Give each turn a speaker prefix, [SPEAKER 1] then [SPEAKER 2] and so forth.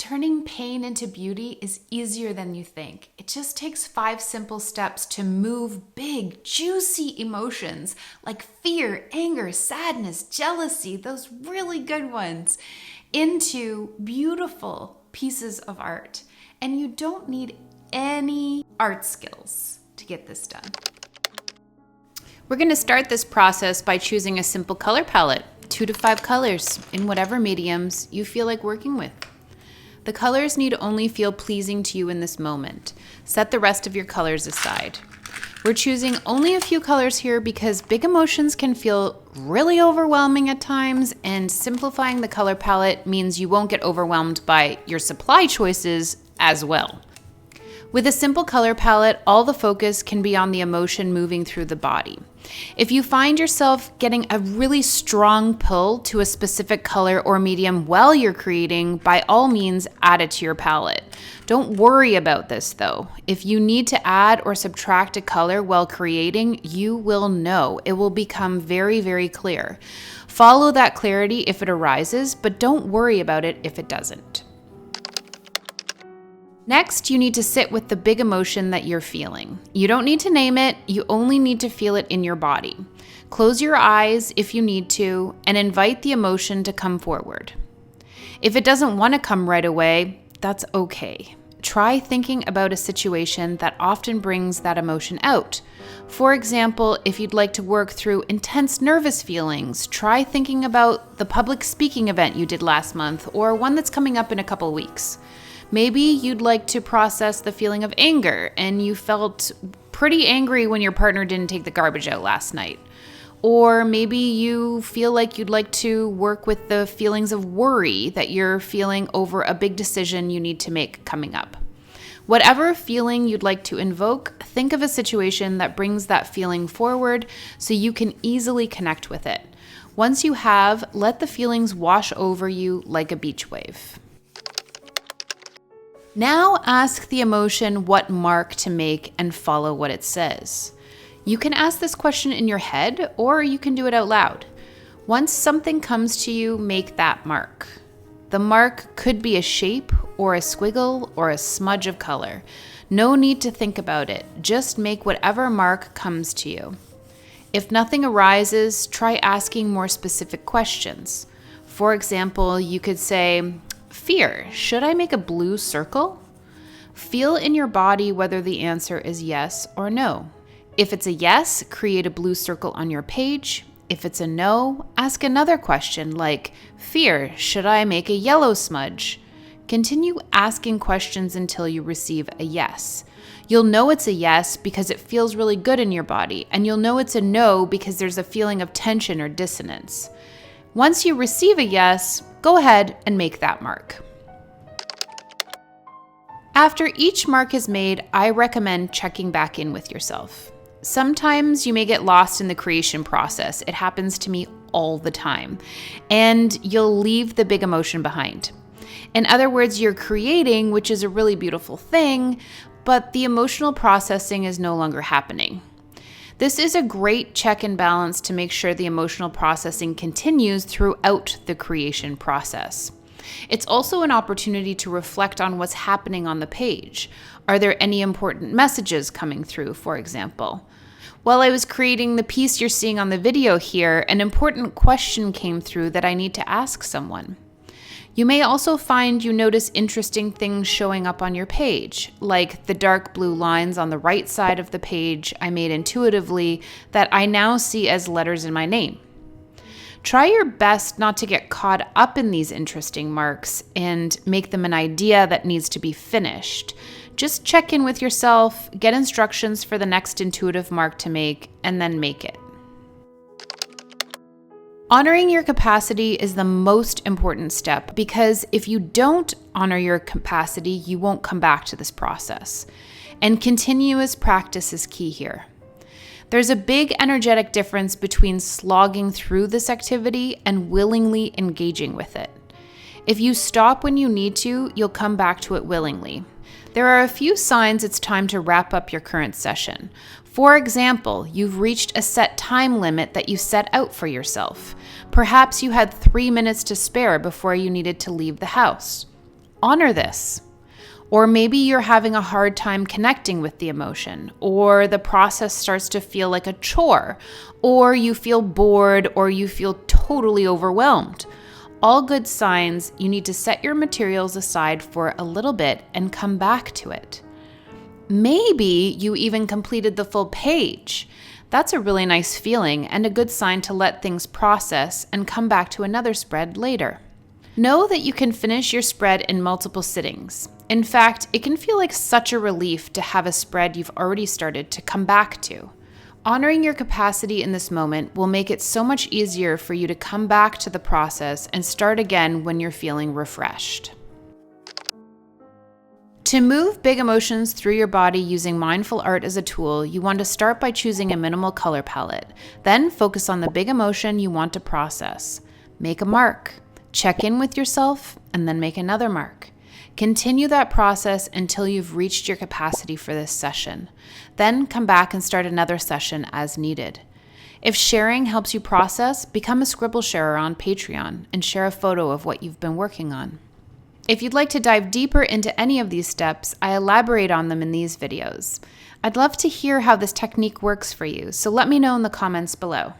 [SPEAKER 1] turning pain into beauty is easier than you think. It just takes 5 simple steps to move big, juicy emotions like fear, anger, sadness, jealousy, those really good ones, into beautiful pieces of art. And you don't need any art skills to get this done. We're going to start this process by choosing a simple color palette, 2 to 5 colors in whatever mediums you feel like working with. The colors need only feel pleasing to you in this moment. Set the rest of your colors aside. We're choosing only a few colors here because big emotions can feel really overwhelming at times, and simplifying the color palette means you won't get overwhelmed by your supply choices as well. With a simple color palette, all the focus can be on the emotion moving through the body. If you find yourself getting a really strong pull to a specific color or medium while you're creating, by all means, add it to your palette. Don't worry about this though. If you need to add or subtract a color while creating, you will know. It will become very, very clear. Follow that clarity if it arises, but don't worry about it if it doesn't. Next, you need to sit with the big emotion that you're feeling. You don't need to name it, you only need to feel it in your body. Close your eyes if you need to, and invite the emotion to come forward. If it doesn't want to come right away, that's okay. Try thinking about a situation that often brings that emotion out. For example, if you'd like to work through intense nervous feelings, try thinking about the public speaking event you did last month or one that's coming up in a couple weeks. Maybe you'd like to process the feeling of anger and you felt pretty angry when your partner didn't take the garbage out last night. Or maybe you feel like you'd like to work with the feelings of worry that you're feeling over a big decision you need to make coming up. Whatever feeling you'd like to invoke, think of a situation that brings that feeling forward so you can easily connect with it. Once you have, let the feelings wash over you like a beach wave. Now ask the emotion what mark to make and follow what it says. You can ask this question in your head or you can do it out loud. Once something comes to you, make that mark. The mark could be a shape or a squiggle or a smudge of color. No need to think about it. Just make whatever mark comes to you. If nothing arises, try asking more specific questions. For example, you could say, fear, should I make a blue circle? Feel in your body whether the answer is yes or no. If it's a yes, create a blue circle on your page. If it's a no, ask another question like, fear, should I make a yellow smudge? Continue asking questions until you receive a yes. You'll know it's a yes because it feels really good in your body, and you'll know it's a no because there's a feeling of tension or dissonance. Once you receive a yes, go ahead and make that mark. After each mark is made, I recommend checking back in with yourself. Sometimes you may get lost in the creation process. It happens to me all the time. And you'll leave the big emotion behind. In other words, you're creating, which is a really beautiful thing, but the emotional processing is no longer happening. This is a great check and balance to make sure the emotional processing continues throughout the creation process. It's also an opportunity to reflect on what's happening on the page. Are there any important messages coming through, for example? While I was creating the piece you're seeing on the video here, an important question came through that I need to ask someone. You may also find you notice interesting things showing up on your page, like the dark blue lines on the right side of the page I made intuitively that I now see as letters in my name. Try your best not to get caught up in these interesting marks and make them an idea that needs to be finished. Just check in with yourself, get instructions for the next intuitive mark to make, and then make it. Honoring your capacity is the most important step because if you don't honor your capacity, you won't come back to this process. And continuous practice is key here. There's a big energetic difference between slogging through this activity and willingly engaging with it. If you stop when you need to, you'll come back to it willingly. There are a few signs it's time to wrap up your current session. For example, you've reached a set time limit that you set out for yourself. Perhaps you had 3 minutes to spare before you needed to leave the house. Honor this. Or maybe you're having a hard time connecting with the emotion, or the process starts to feel like a chore, or you feel bored, or you feel totally overwhelmed. All good signs. You need to set your materials aside for a little bit and come back to it. Maybe you even completed the full page. That's a really nice feeling and a good sign to let things process and come back to another spread later. Know that you can finish your spread in multiple sittings. In fact, it can feel like such a relief to have a spread you've already started to come back to. Honoring your capacity in this moment will make it so much easier for you to come back to the process and start again when you're feeling refreshed. To move big emotions through your body using mindful art as a tool, you want to start by choosing a minimal color palette. Then focus on the big emotion you want to process. Make a mark. Check in with yourself, and then make another mark. Continue that process until you've reached your capacity for this session. Then come back and start another session as needed. If sharing helps you process, become a Scribble sharer on Patreon and share a photo of what you've been working on. If you'd like to dive deeper into any of these steps, I elaborate on them in these videos. I'd love to hear how this technique works for you, so let me know in the comments below.